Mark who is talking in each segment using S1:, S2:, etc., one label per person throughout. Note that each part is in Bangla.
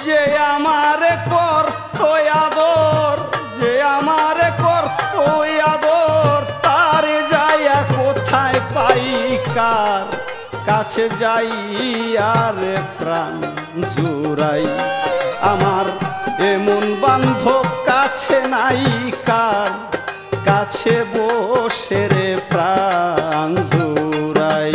S1: যে আমারে করত আদর, যে আমারে করত আদর, তারে যাইয়া কোথায় পাই, কার কাছে যাই আর প্রাণ জুড়াই। আমার এমন বান্ধব কাছে নাই, কার কাছে বসে রে প্রাণ জুড়াই।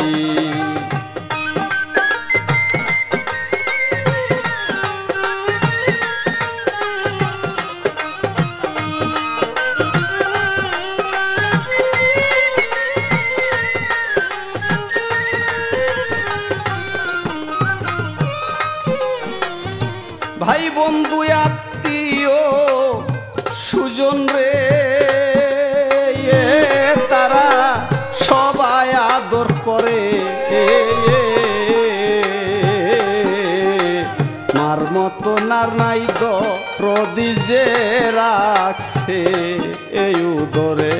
S1: ভাই বন্ধু আত্মীয় সুজন রে, তারা সবাই আদর করে, মার মতো নার নাই দরদি যে রাখছে এই উদরে।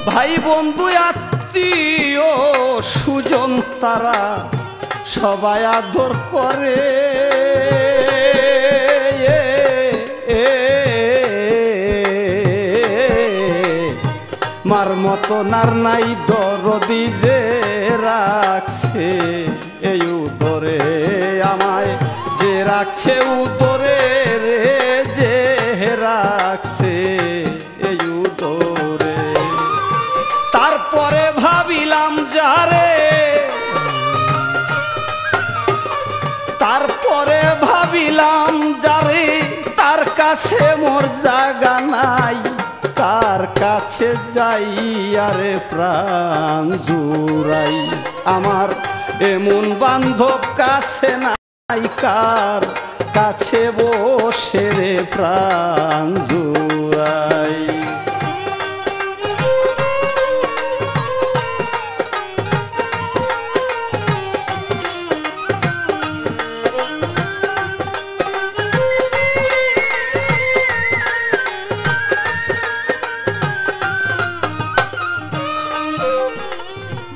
S1: ভাই বন্ধু আত্মীয় সুজন তারা সবাই আদর করে, মার মতো নার নাই দরদি যে রাখছে এই উদরে। আমায় যে রাখছে উদরে রে, যে রাখছে এই উদরে। তারপরে ভাবিলাম যারে, তারপরে ভাবিলাম যারে, তার কাছে মোর জায়গা নাই, কার কাছে যাই আরে প্রাণ জুড়াই। আমার এমন বান্ধব কাছে নাই, কার কাছে বসে রে প্রাণ জুড়াই।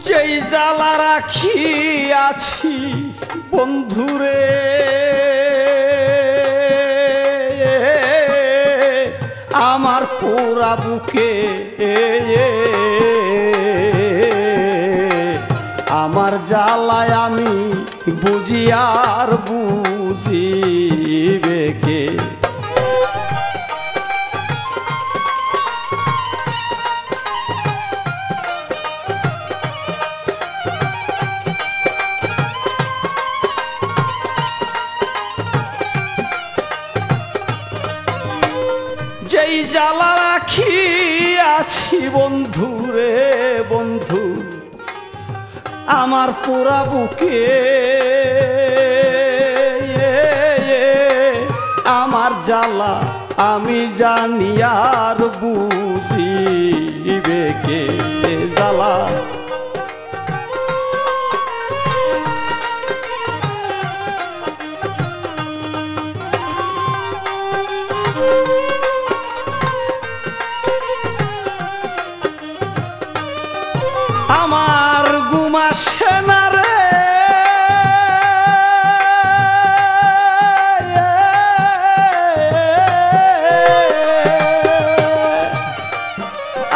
S1: যেই জ্বালা রাখিয়াছি বন্ধুরে, আমার পুরা বুকে, আমার জ্বালায় আমি বুঝি আর বুঝিবে কে। যেই জ্বালা রাখিয়াছি বন্ধু রে বন্ধু, আমার পুরা বুকে, আমার জ্বালা আমি জানি আর বুঝিবে কে জ্বালা। আমার ঘুম আসে না রে,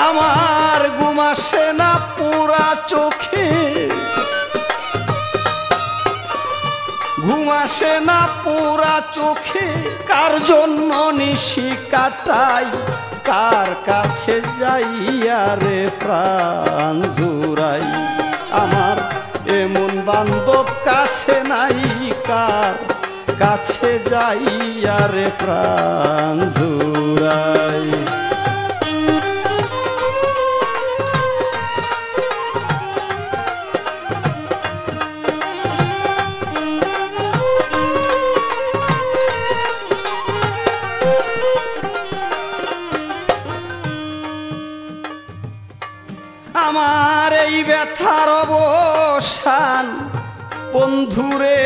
S1: আমার ঘুম আসে না পুরা চোখে, ঘুম আসে না পুরা চোখে, কার জন্য নিশি কাটাই, কার কাছে যাইয়া রে প্রাণ জুড়াই। আমার এমন বান্ধব কাছে নাই, কার কাছে যাইয়া রে প্রাণ জুড়াই। আমার এই ব্যথার অবসান বন্ধুরে,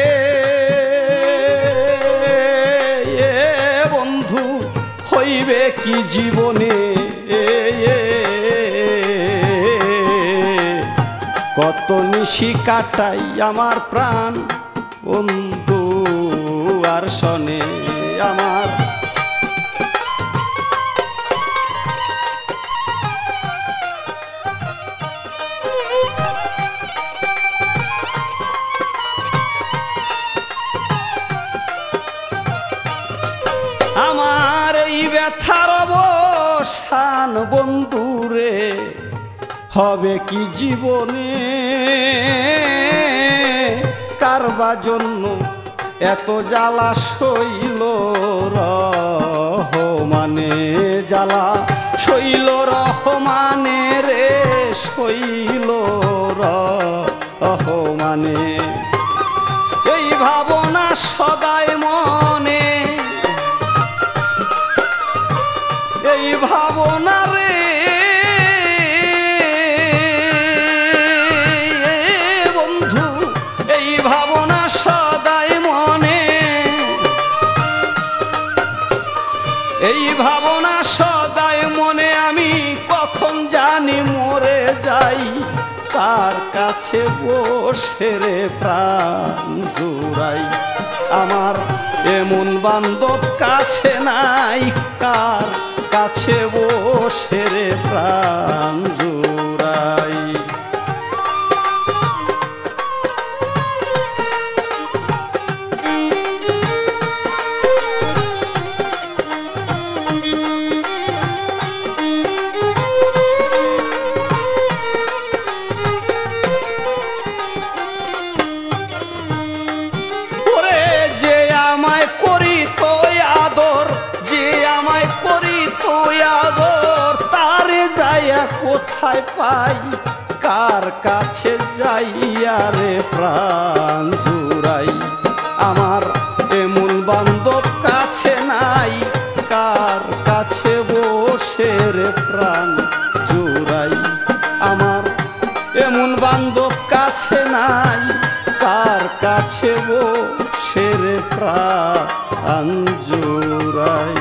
S1: রইবে কি জীবনে কত নিশি কাটাই আমার প্রাণ বন্ধু আর শনে আমার আমার এই ব্যথার অবসান বন্ধুরে হবে কি জীবনে কারবা জন্য এত জ্বালা সইল রহমানে জ্বালা সইল রহমানে রে সইল রহমানে এই ভাবনা সদাই মনে এই ভাবনা রে বন্ধু এই ভাবনা সদাই মনে এই ভাবনা সদাই মনে আমি কখন জানি মরে যাই কার কাছে বসে রে প্রাণ জুড়াই আমার এমন বান্ধব কাছে নাই কার কাছে বসে রে প্রাণ জুড়াই ওরে যে আমায় করি তো আদর যে আমায় করি তো আদর তারে যাইয়া কোথায় পাই কার কাছে যাইয়া রে প্রাণ জুড়াই আমার এমন বান্ধব কাছে নাই কার কাছে বসে রে প্রাণ জুড়াই আমার এমন বান্ধব কাছে নাই কার কাছে বসে রে প্রাণ জুড়াই